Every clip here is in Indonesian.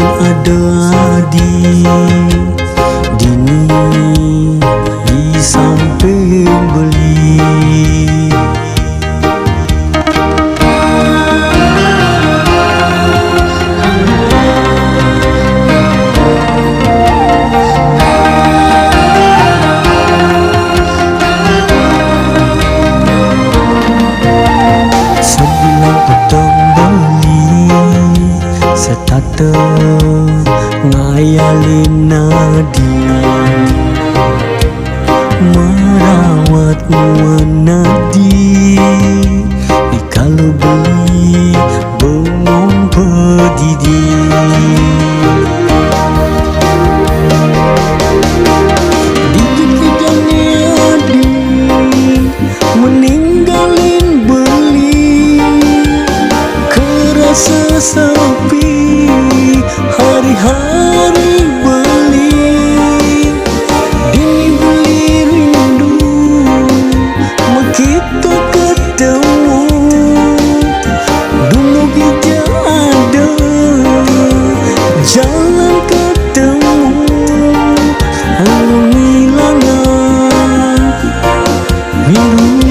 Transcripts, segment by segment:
sing ada di dini di samping beli. Sebulan potong beli setata ngayalin nadi merawat menadi kalau beli bengong pedidi. Sesepi hari-hari beli, dini beli rindu kita ketemu. Dulu kita ada jalan ketemu, hilangan rindu.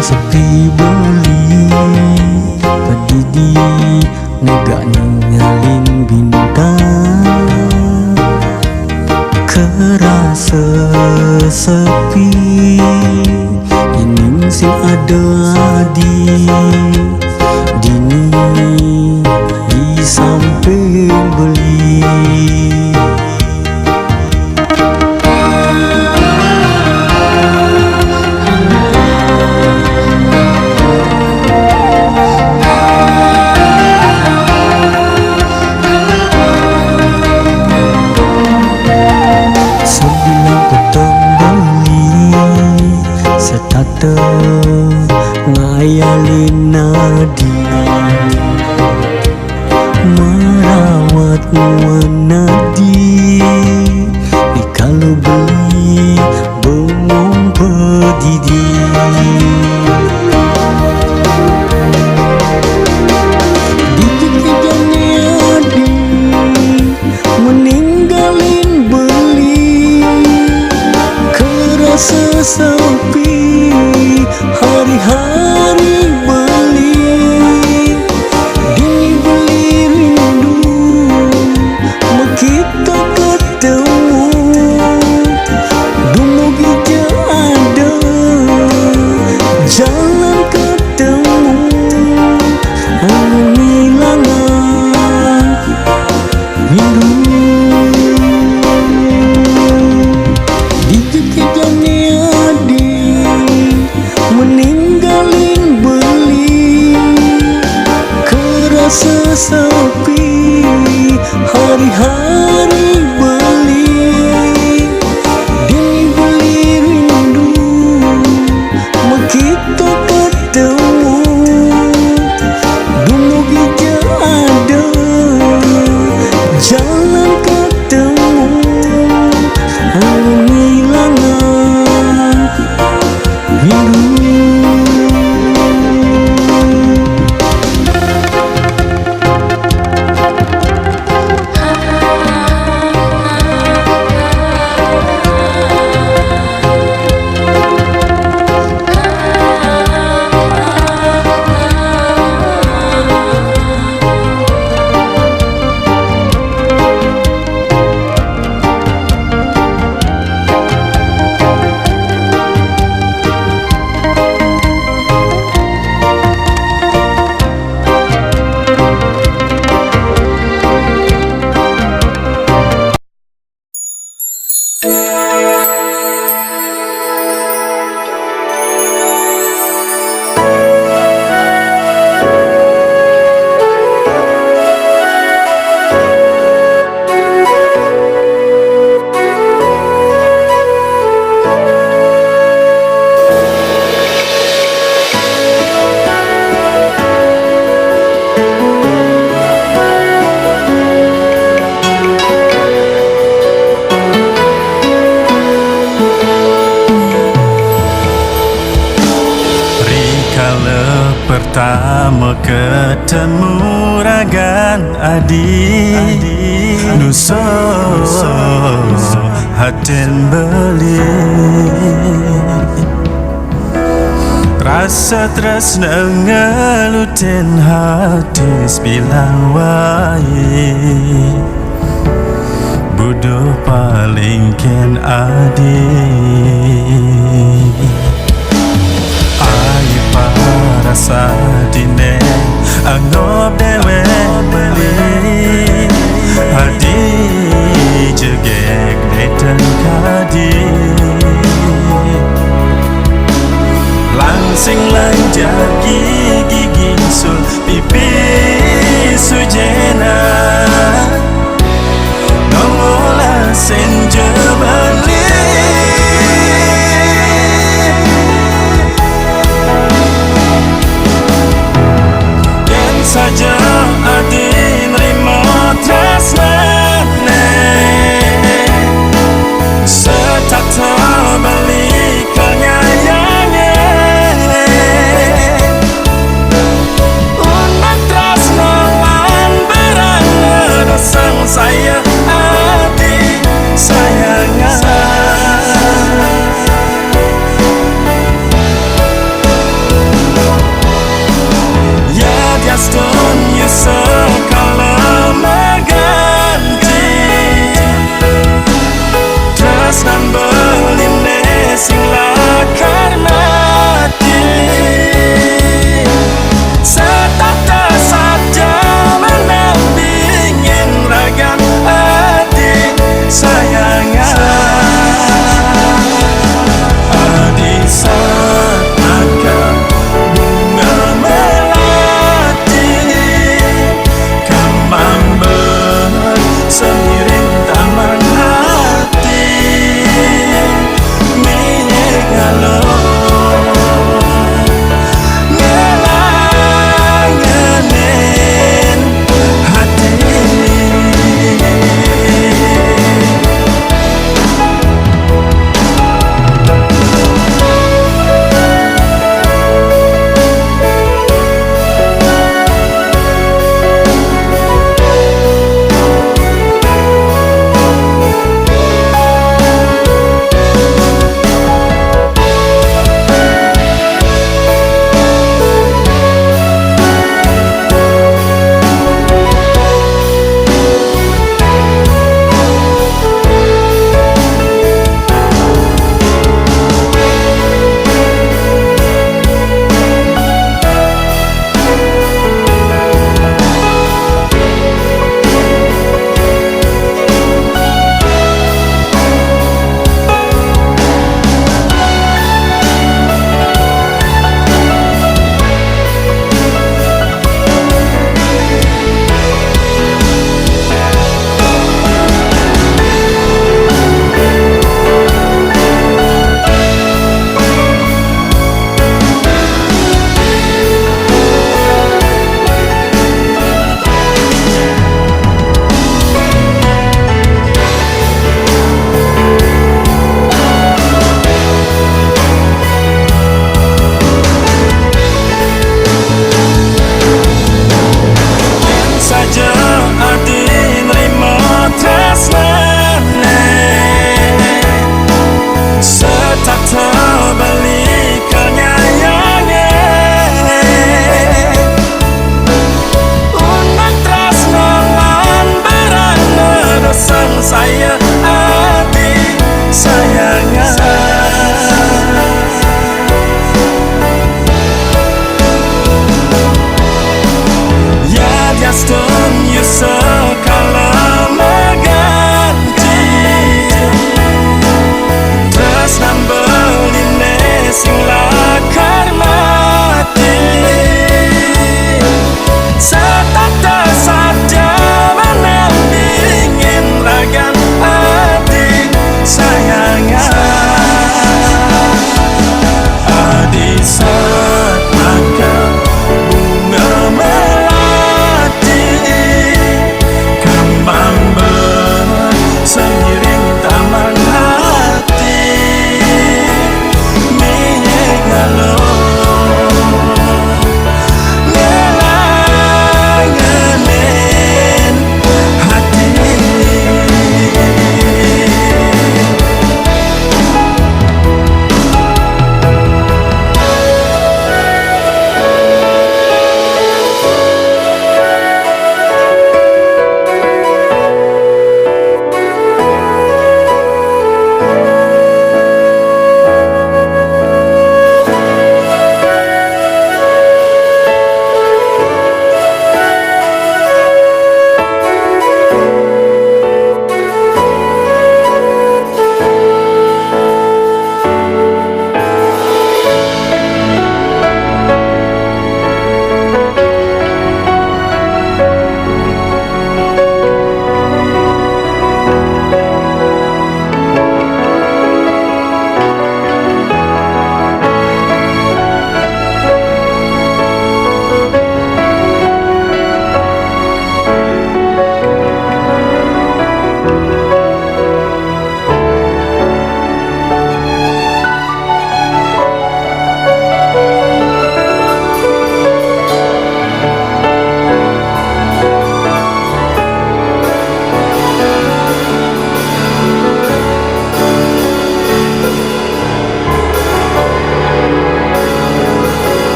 Sepi beli pedidi negak ninggalin bintang, kerasa sepi ini sing ada di dini di samping beli. Setata ngayalin nadi merawat menadi pertama ketemu ragan adik Nusa hatin beli Rasa tresna ngelutin hati bilang wae Buduh paling ken adik Ayu parasa dine Anggap dewe beli Hadi jegek neten kadi Langsing lanjak gigi sul pipi sujena Nongola senja balik Dan saja adin remote tresnane Setata balik kenyayangnya Umat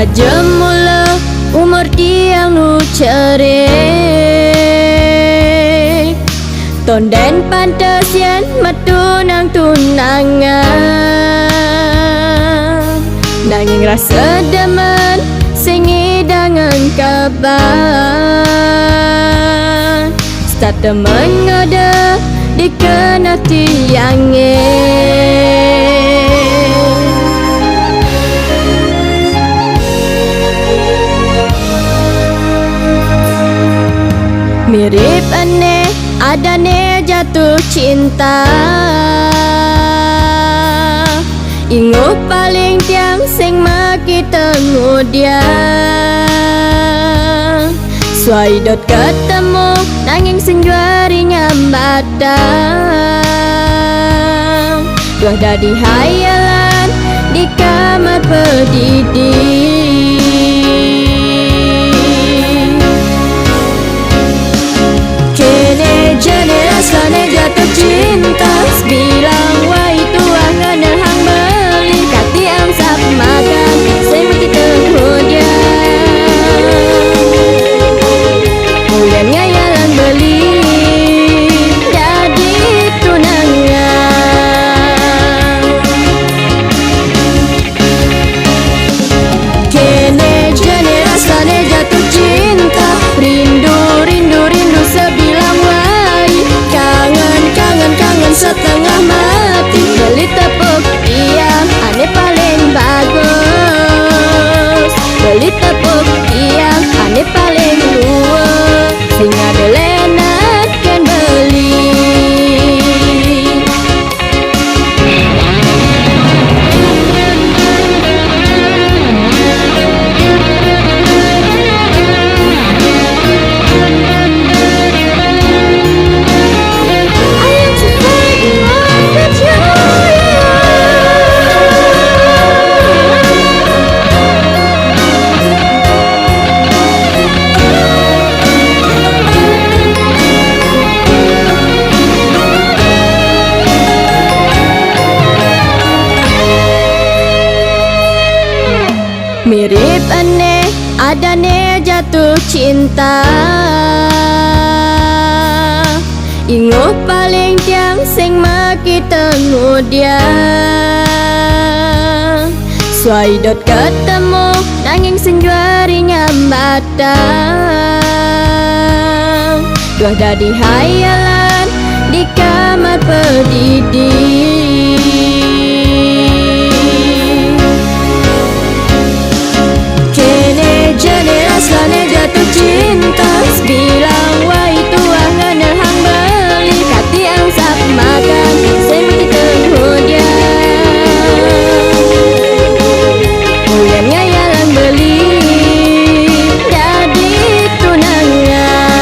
saja mula umur dia nu cerik. Tonden pantasian matunang tunangan, nanging rasa demen sing idangan kabar. Start temen ngada dikena tiangin. Mirip aneh adane jatuh cinta, ingup paling tiang sing maki tengok dia. Suaidot ketemu nanging sing juari nyambatang. Dua dadi hayalan di kamar pendidik. Kene jane rasane jatuh cinta, bilang wah itu angan hang beli. Kati amsap makan sing mati tengok dia. Mulian ngayalan beli jadi tunangan. Kene jane rasane jatuh cinta, rindu rindu rindu sebilang wai. Kangen kangen kangen setengah mati, beli tepuk tiang ane paling bagus. Beli tepuk tiang ane paling luas, sing ada lenat kan beli. Mirip aneh adane jatuh cinta, ingup paling tiang sing maki tengok dia. Suaidot ketemu nanging sing juari nyambatang. Dua dadi hayalan di kamar pendidik. Kene jane rasane jatuh cinta, bilang wah itu angan hang beli. Kati amsap makan sing mati tengok dia. Mulian ngayalan beli jadi tunangan.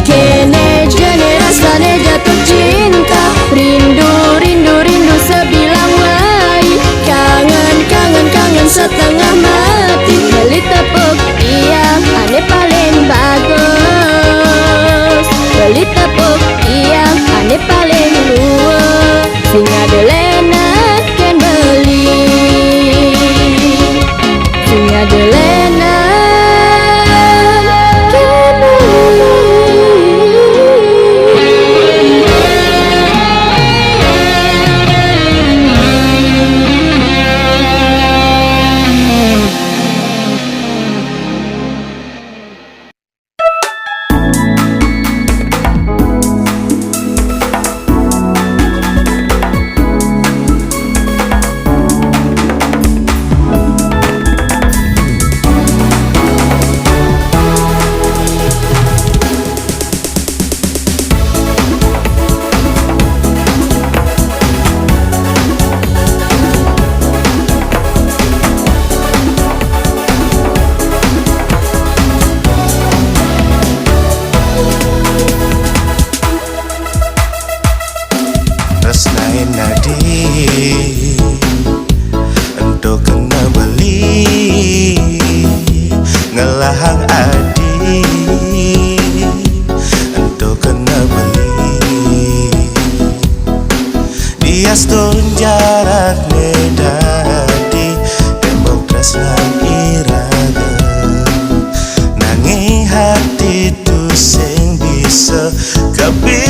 Kene jane rasane jatuh cinta, rindu rindu rindu sebilang wai. Kangen kangen kangen setengah mati, beli tepuk tiang ane paling bagus. Beli tepuk tiang ane paling luas, sing ada lenat kan beli. Sing ada lenat kan beli.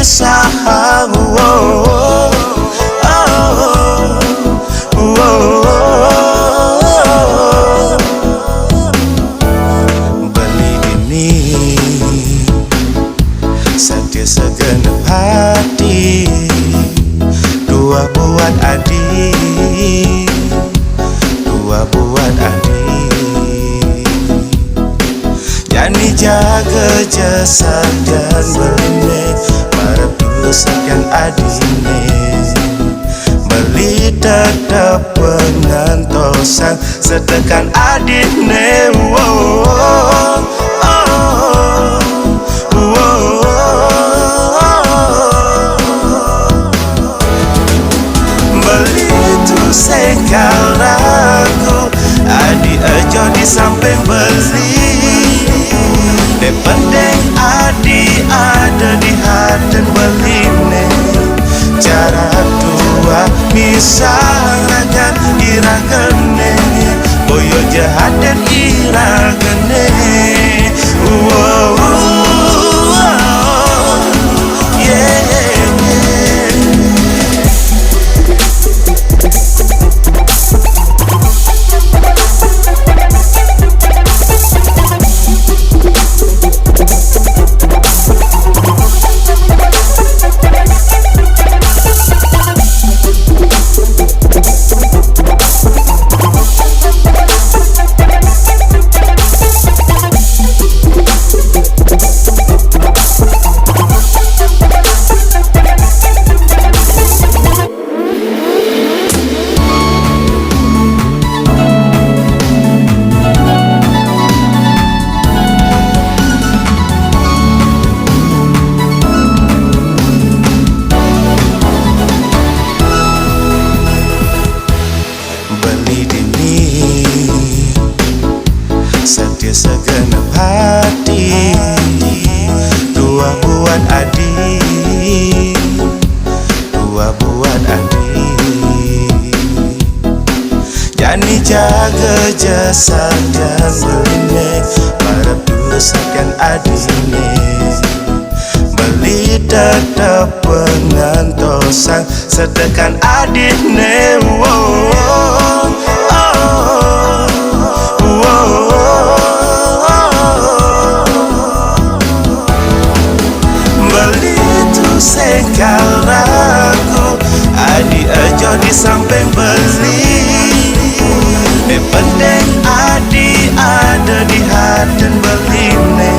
misah. Beli dini setia segenap hati, dua buat adik, dua buat adik. Yani jaga jasa dan benih, marah dulu sekian adine. Beli tetap pengantosan setekan adine. Beli tu sekarangku, adik aja di samping beli. De penting adik ada di hati beli ne. Cara dua misalkan iragane, boyo jahat dan iragane. Beli dini setia segenap hati, dua buat adik, dua buat adik. Yani jaga jasa dan benih, marah dulu sekian adine. Beli tetap pengantosan setekan adine. Beli tu sekarangku, adik aja di samping beli. De penting adik ada di hati beli ne.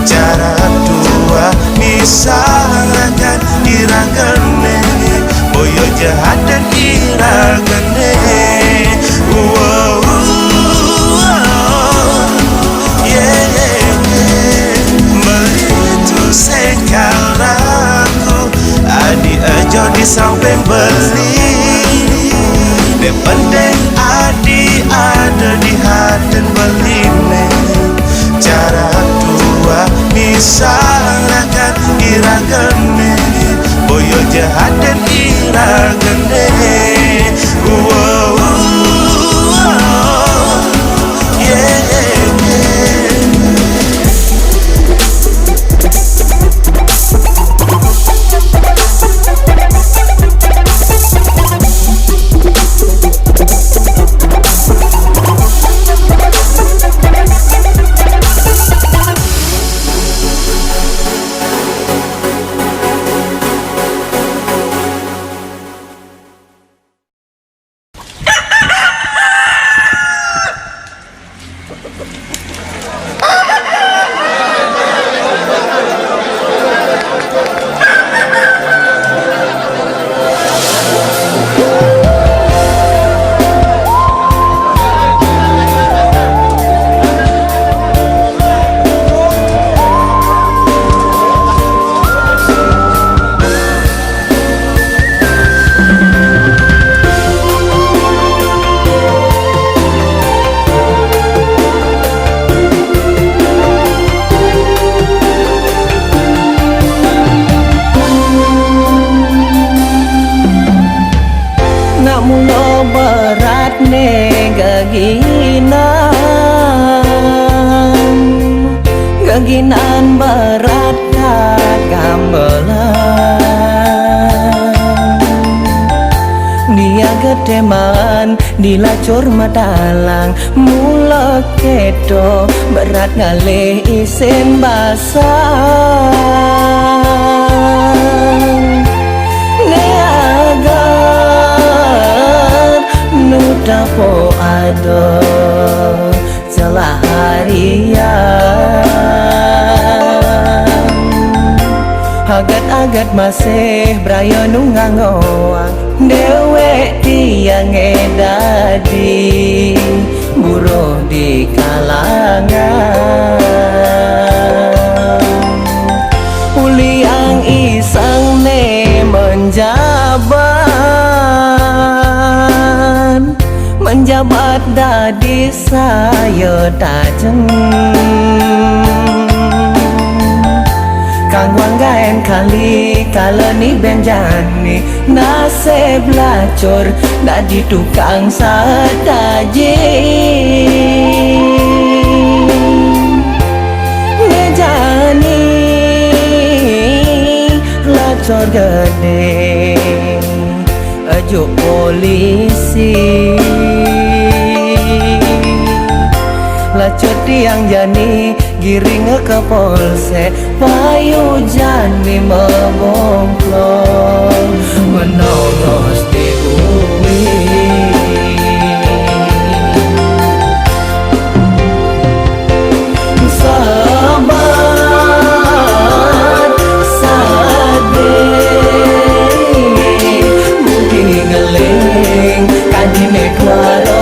Cara dua misalkan iragane, boyo jahat dan iragane. Beli tu sekarangku, adik aja di samping beli. De penting adik ada di hati beli ne. Cara dua misalkan iragane, boyo jahat dan iragane. Gaginan berat gagambelan teman dilacur madalang mula kedo berat ngalih isin basang neagar nudapo ado celah harian agat-agat masih brayo nungangoang dewek tiang edadi buruh di kalangan uliang isang ne menjabat dadi saya tajeng Kang wanggaen kali kaleni benjani nasib lacur dadi tukang sadaji ngejani lacur gede ajo polisi lacur tiang jani giring ke polsek payu jani membongklong menongos di bumi sahabat sade budi ngeling kadine klaro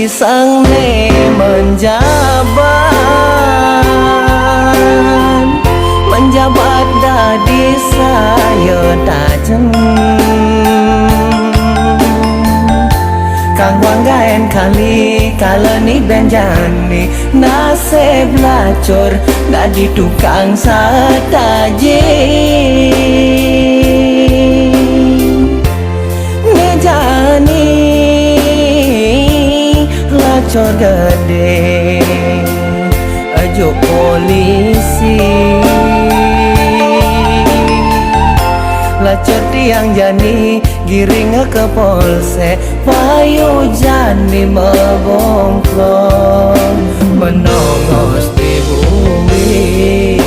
isang ne menjabat dadi saya tajeng Kang wanggaen kali kaleni benjani nasib lacur dadi tukang sadaji ngejani lacur gede ajo polisi lacur tiang jani giring ke polsek payu jani membongklong menongos di bumi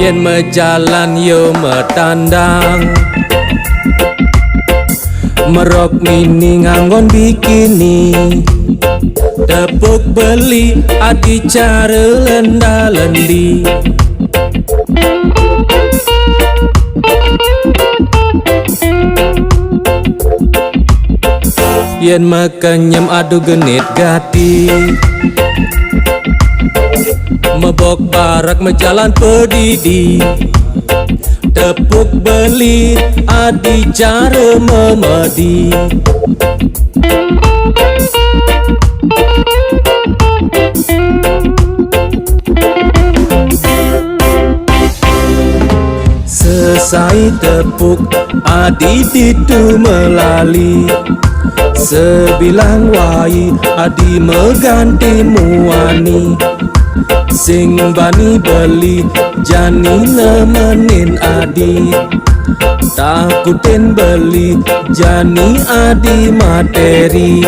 Yen mejalan yo metandang, merok mini nganggon bikini, tepuk beli adi cara lenda lendi. Yen makenyem adu genit gati, mebok barak mejalan pedidi, tepuk beli adi cara memedi. Selesai tepuk adi ditu melali, sebilang wai adi mengganti muani. Sing bani beli jani nemenin adi, takutin beli jani adi materi.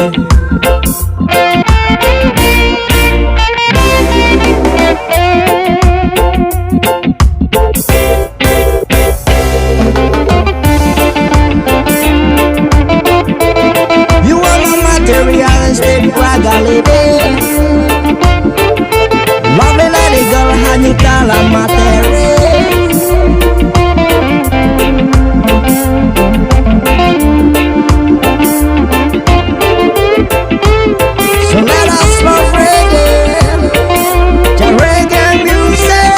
You are my material instead raga lady. Lovely lady girl hanya dalam materi. So let us love reggae, the reggae music.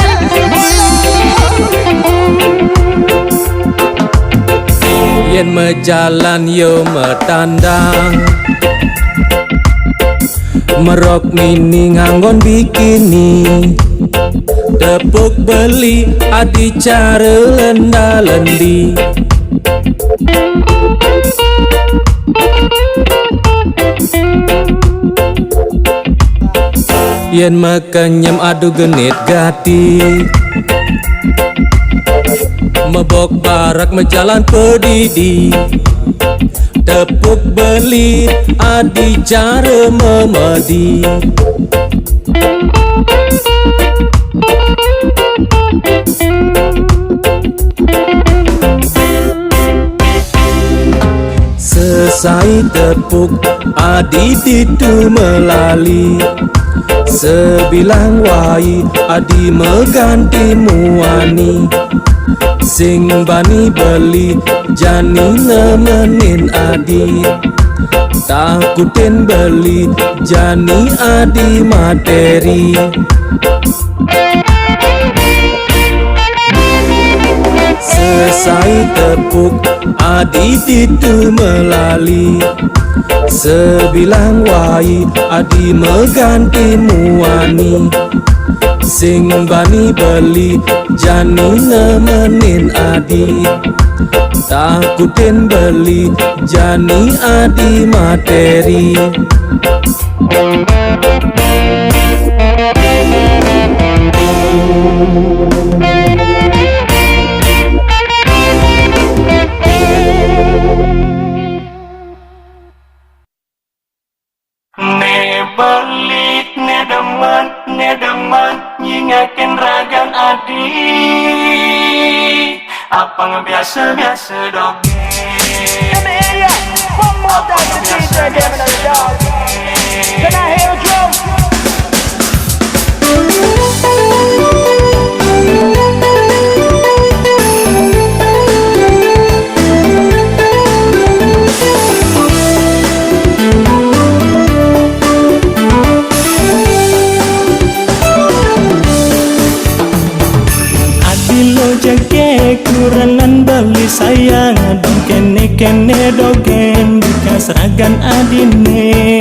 Yen mejalan yo metandang, merok mini nganggon bikini, tepuk beli adi cara lenda lendi. Yen makenyem adu genit gati, mebok barak mejalan pedidi, tepuk beli adi cara memedi. Selesai tepuk adi ditu melali, sebilang wai adi mengganti muani. Sing bani beli jani nemenin adi, takutin beli jani adi materi. Selesai tepuk adi ditu melali, sebilang wai adi mengganti muani. Sing bani beli jani nemenin adi, takutin beli jani adi materi. Ne balik, ne demen, nyingakin ragan adi. Apa ngebiasa-biasa doge. One more time to DJ Game in the dog. Can I hear a drum? Adilo jage kurangan beli sayang, dong kene dogen bekas ragan adine.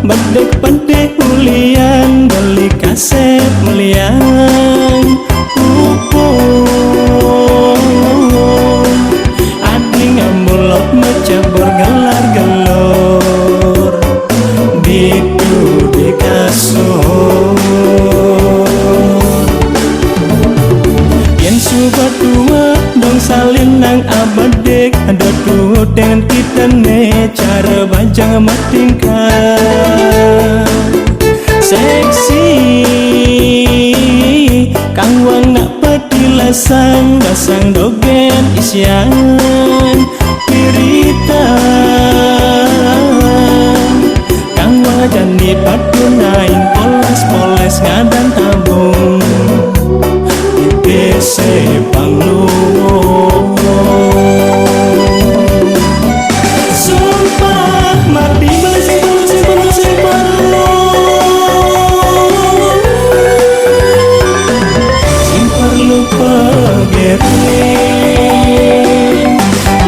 Bedek pedek ulian beli kaset melian. abadek ada tuh dengan kita ne cara bajang matingkah seksi kang wang nak patilasang basang dogen isyan pirita kang wajani padunain poles-poles ngadan tabung Ipese panglu sumpah mati masih perlu sing perlu pegering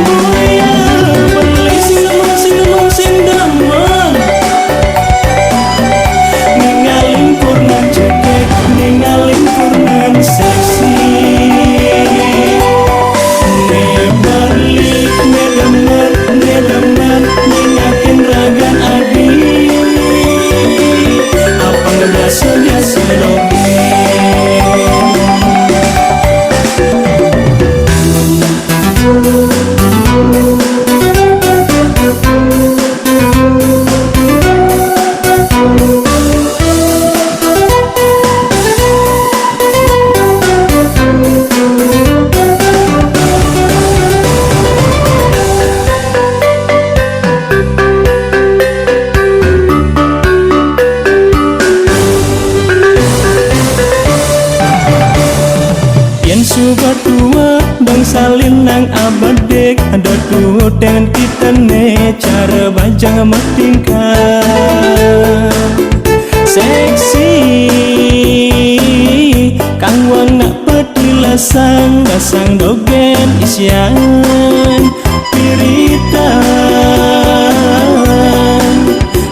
boya beli sing damang ningalin purnan cekek ningalin purnan seksi ne balik ne demen ningakin ragan adi apa biasa doge Yen suka tua dong salin nang abadek ada tuh dengan kita ne cara bajang matingkah seksi kang wang nak patilasang basang dogen isyan pirita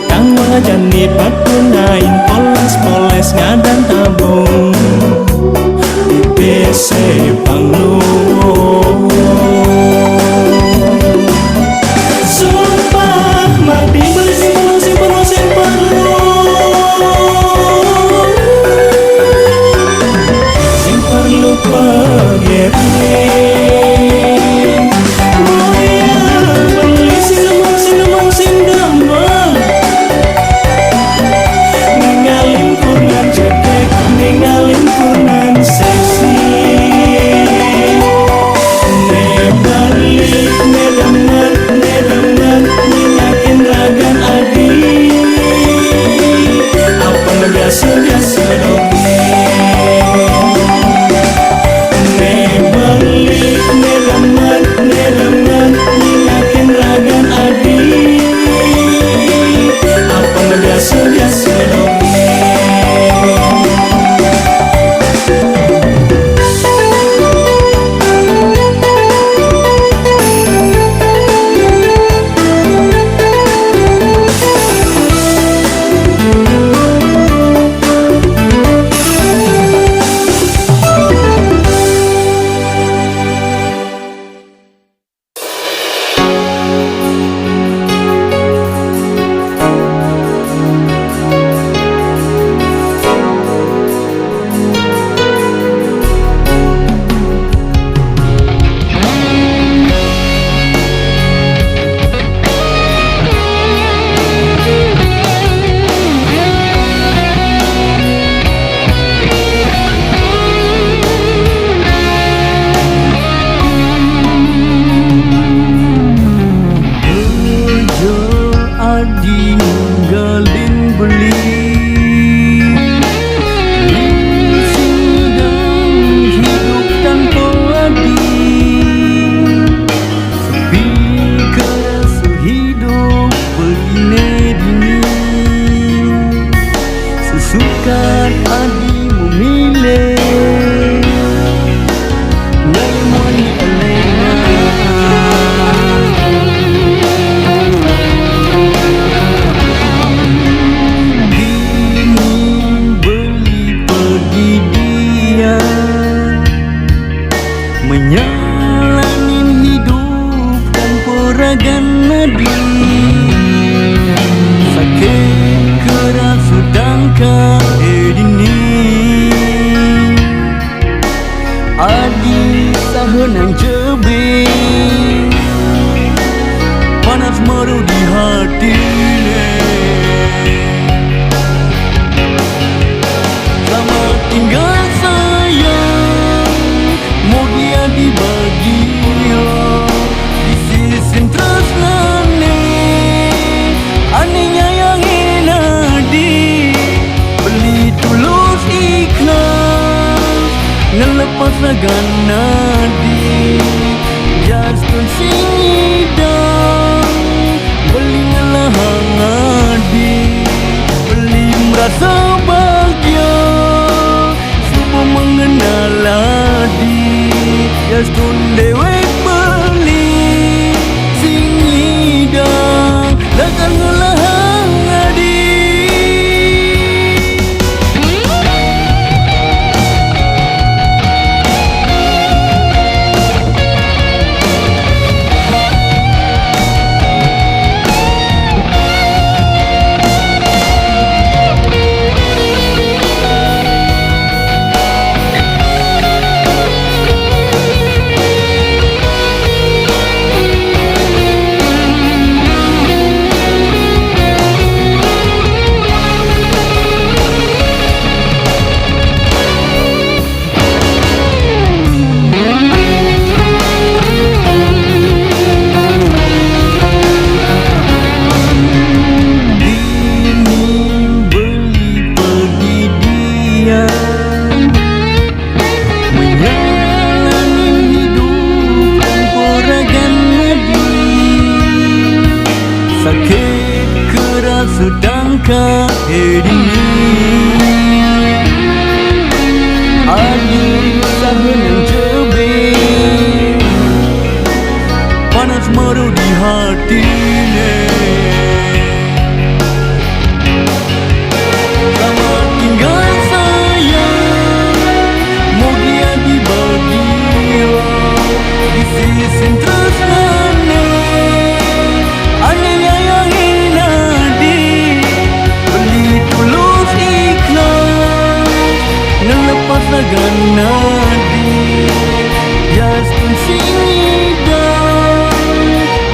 kang wajani padunain poles-poles ngadan tabung Ipese panglu sumpah mati masih perlu sing perlu pegering boya beli sing damang ningalin purnan cekek ningalin purnan seksi ne balik ne demen ningakin ragan adi apa biasa doge ne balik ne demen ningakin ragan adi apa biasa doge Adi sahenang jebe Hedini Adi sahen yang cebir Panas maru di hatinya. Selamat tinggal sayang, mogia dibagi di sisi tresnane. Anehnya yang inadi beli tulus ikhlas ngelepas lagan nadi. Jas pun singidan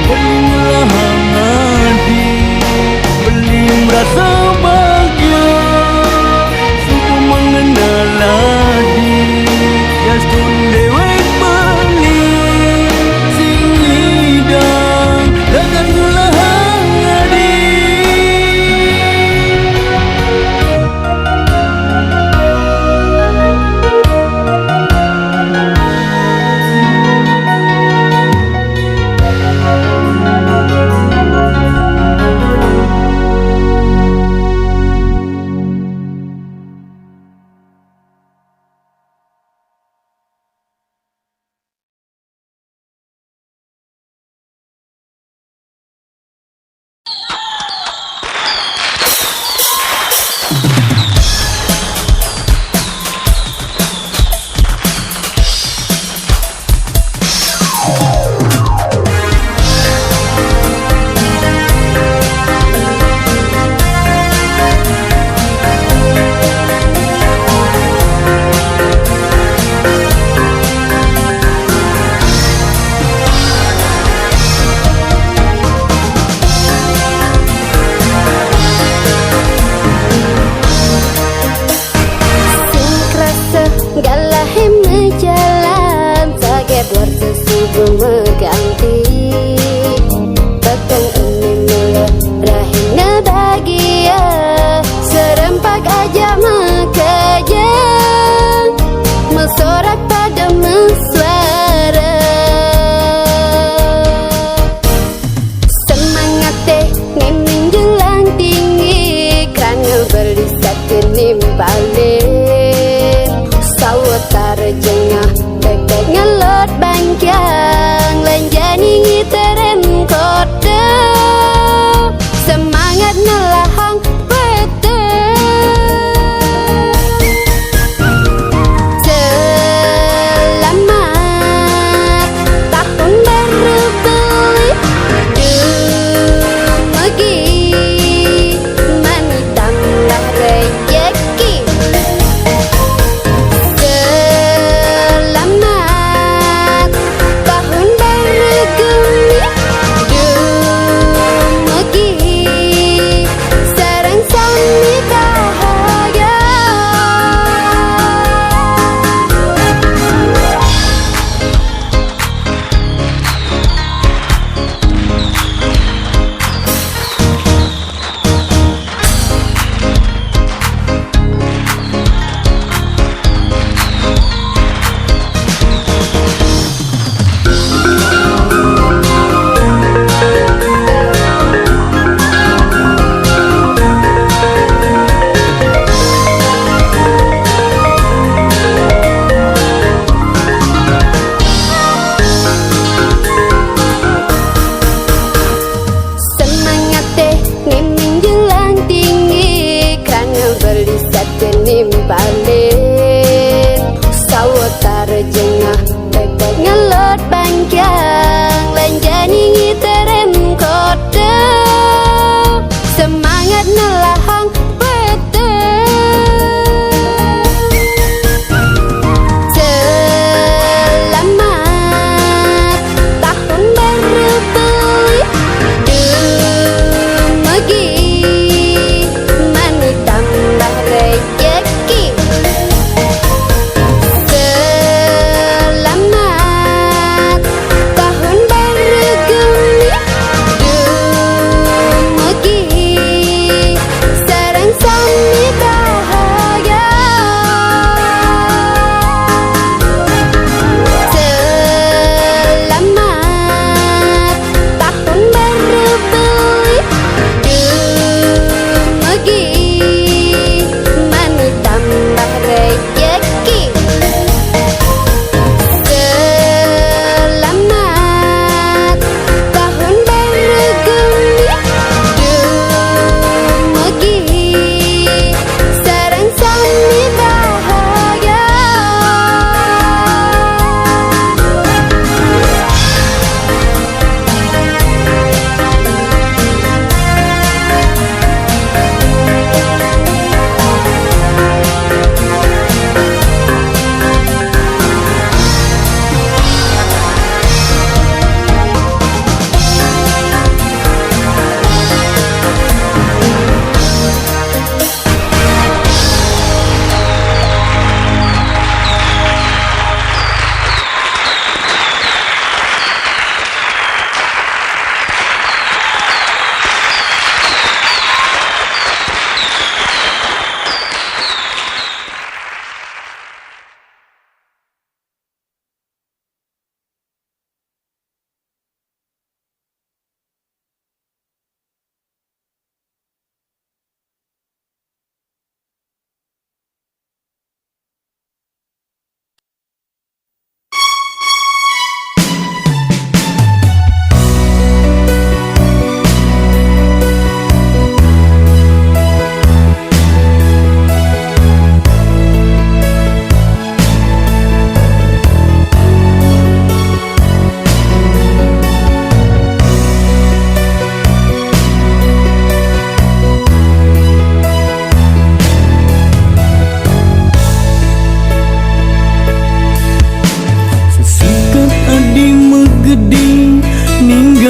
beli ngelahang nadi, beli merasa bahagia suku mengenal nadi. Jas pun dewek beli si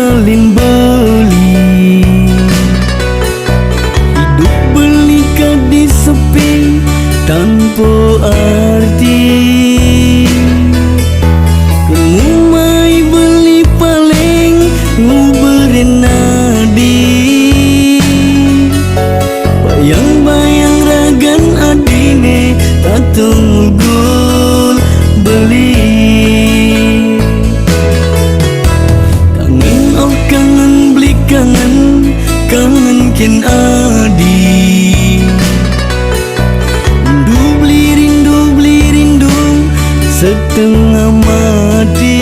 salin beli. Hidup beli kadi sepi tanpa arti. Kemumai beli paling nguberin nadi. Bayang-bayang ragan adine tatung gul beli. Kangen oh kangen beli kangen, kangen kin adi. Rindu beli rindu setengah mati.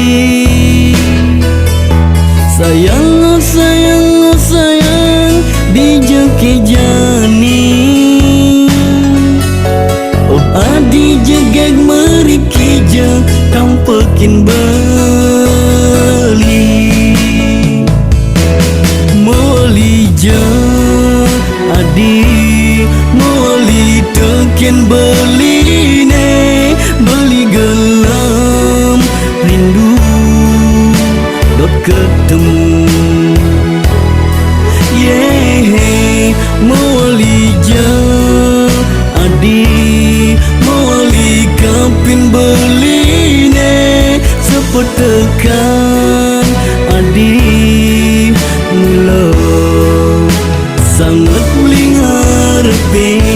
Sayang oh sayang oh sayang dijeki jani. Oh adi jegeg meriki je kampekin beli. Moli je adi moli teken beli ne. Beli gelam rindu dot ketemu. Yeay moli je adi moli kapin beli ne. Sepetekan adi mula sangat beli ngarepin.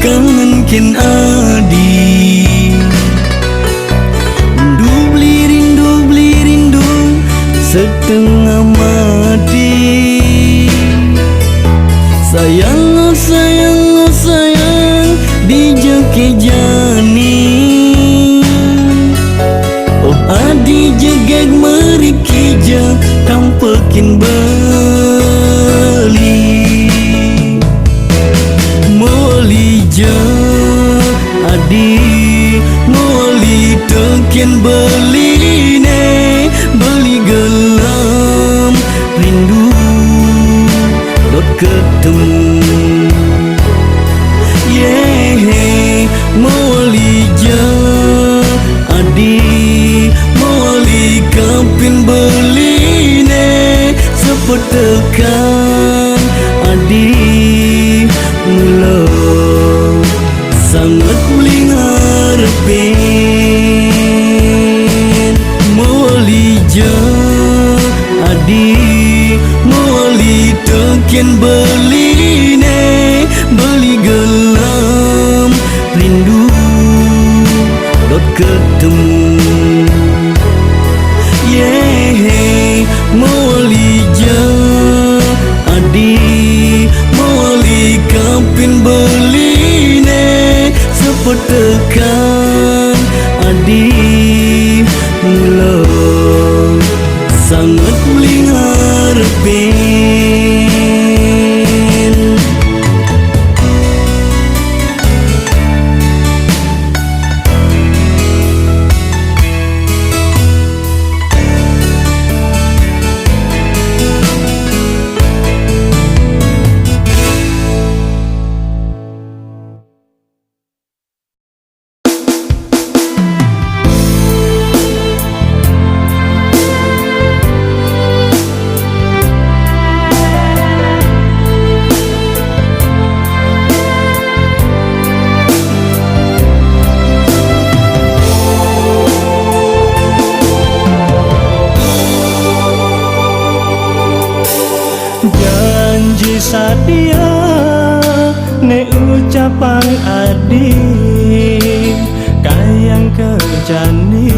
Kangen kin adi. Rindu beli rindu setengah mati. Sayang oh sayang oh sayang dijeki jani. Oh adi jegeg meriki je kampekin beli. Moli je adi moli teken beli ne. Beli gelam rindu dot ketemu. Yeay moli je adi moli kapin beli ne. Sepetekan adi mula sangat beli ngarepin. Moli je adi moli teken beli ne. Beli gelam rindu dot ketemu. Yeay moli je adi moli kapin beli ne. Sepetekan adi mula sangat beli ngarepin. sadia ne ucapan adi kayang kerjani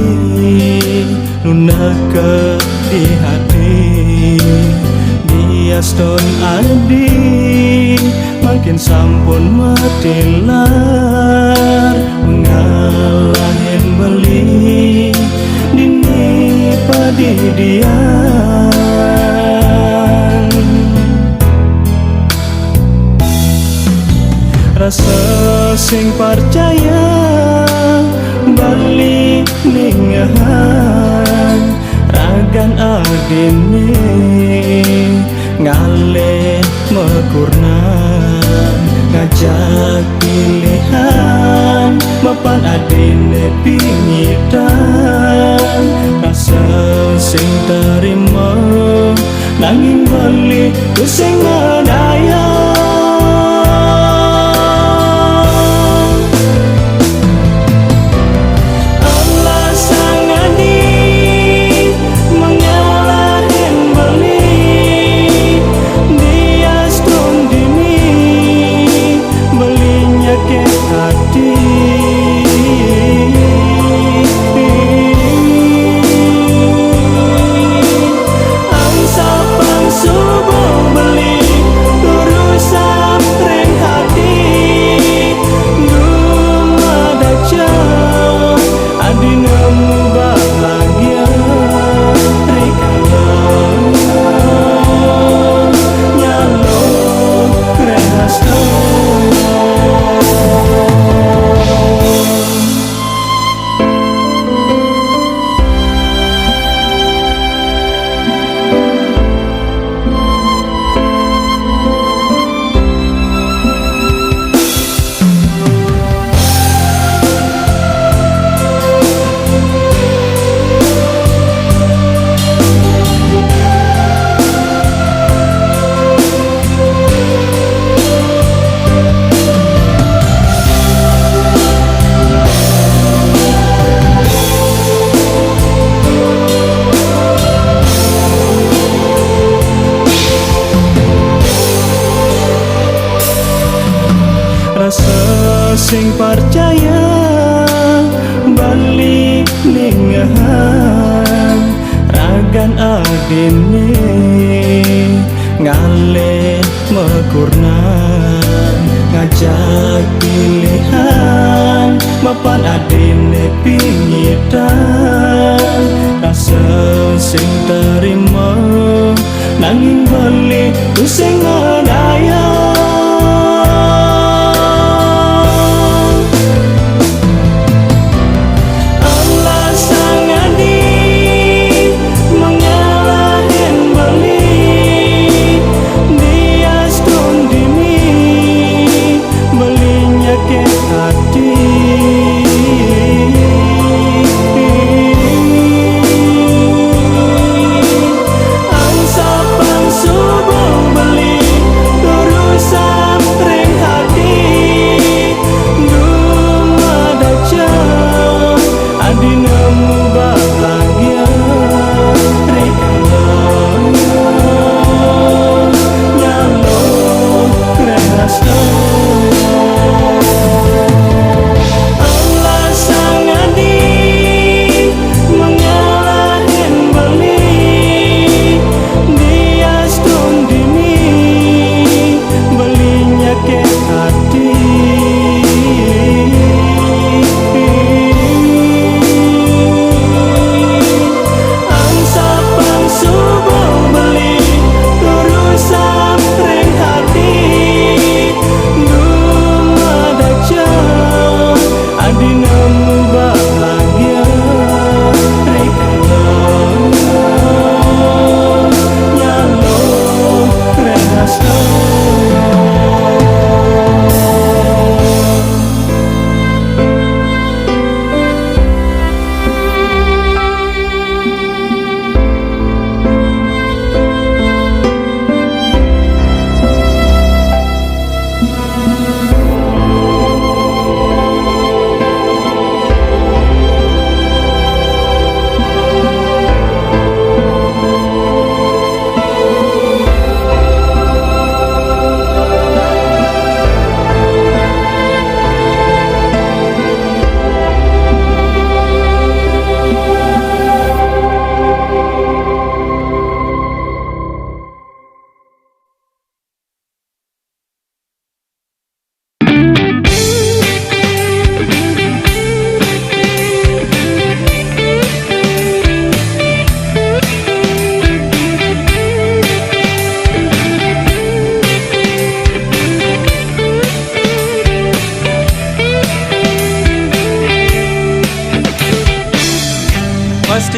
nuna ke di hati Yaston adi makin sampun matilar mengalahin beli dini padidian rasa sing percaya bali ningahan ragan adine ngale mekurna ngajak pilihan mapan adine pingitan rasa sing terima nanging bali ku sing ngadaya rasa sing percaya bali ningahan ragan adine ngale mekurna ngajak pilihan mapan adine pingitan rasa sing terima nanging bali ku sing ngadaya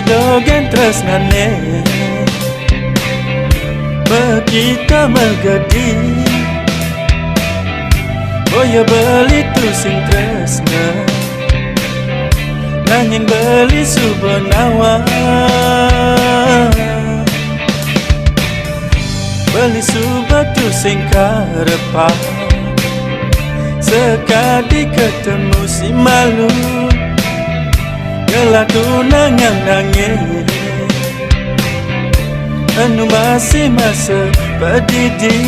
dogen tresnane Bekita megadi Boya beli tu sing tresna Nanging beli subenawa Beli subatu sing karepa Sekadi ketemu si malu Gelatu nangang nangis Anu masih masa pedidi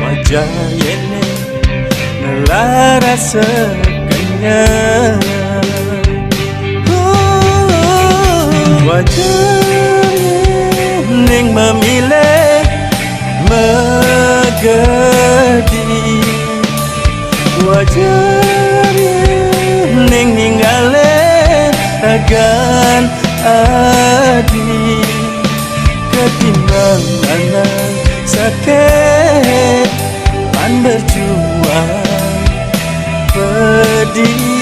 Wajar ini ngelara sekenyang Wajar ning memilih megadi Wajar ning ninggale agan adi Ketimbang anak sakit pan berjuang pedidian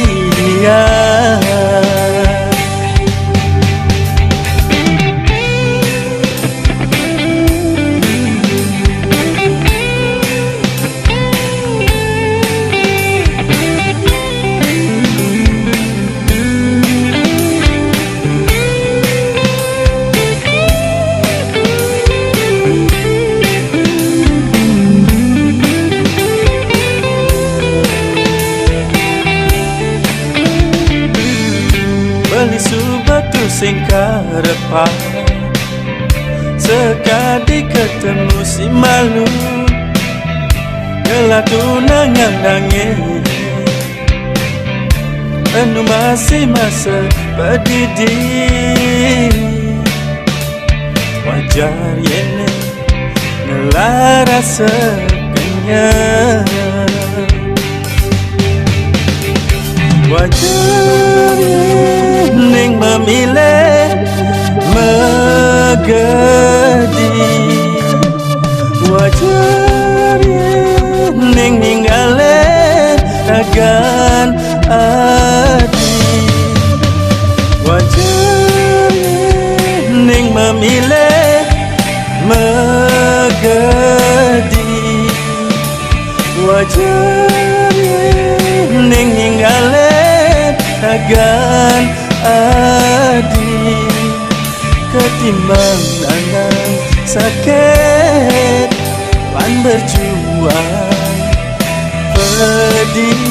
Beli subatu sing karepa Sekadi ketemu si malu Gelatu nangang nangis Anu masih masa pedidi Wajar ini ngelara sekenyang Wajar ning memilih megadi Wajar ning ninggale agan adi Wajar ning memilih megadi Wajar ning ninggale agan adi Ketimbang anak sakit pan berjuang pedidian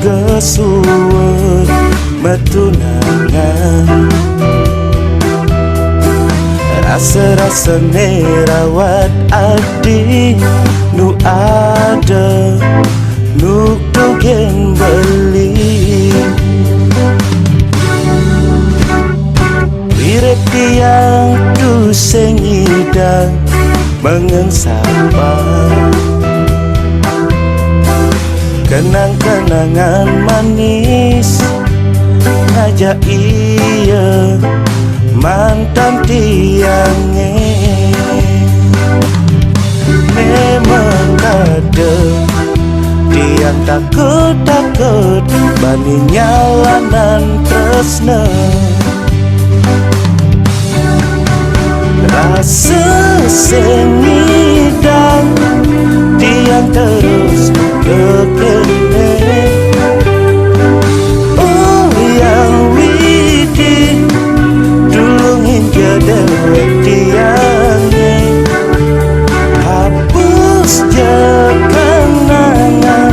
Kesuwun betunangan Rasa-rasa nerawat adi Nu ada Nu dogen beli Wirep tiang tu sengidang mengengsapa Kenang-kenangan manis ngajak iya mantan tiangnya Memang ada tiang takut takut bani nyalanan tresna. Rasa sengidang tiang terus kekene. Oh yang widi dulungin kedewek tiangnya. Hapus je kenangan,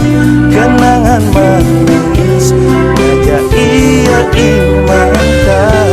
kenangan manis ngajak ia imankan.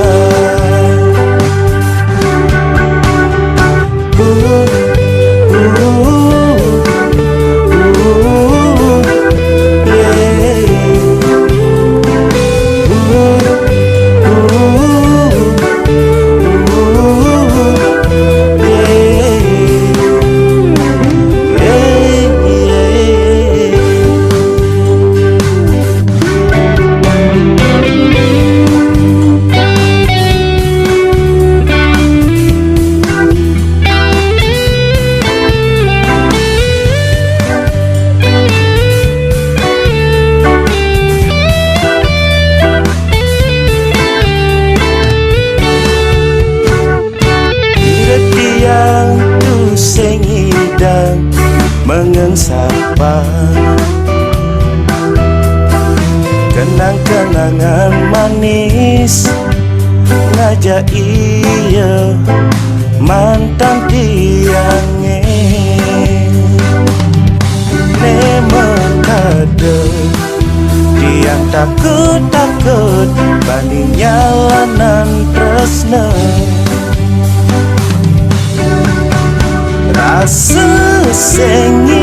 Mengesapa kenang-kenangan manis ngajak iya mantan tiangnya. Nemen kade tiang takut-takut bani nyalanan tresna. Rasa sengi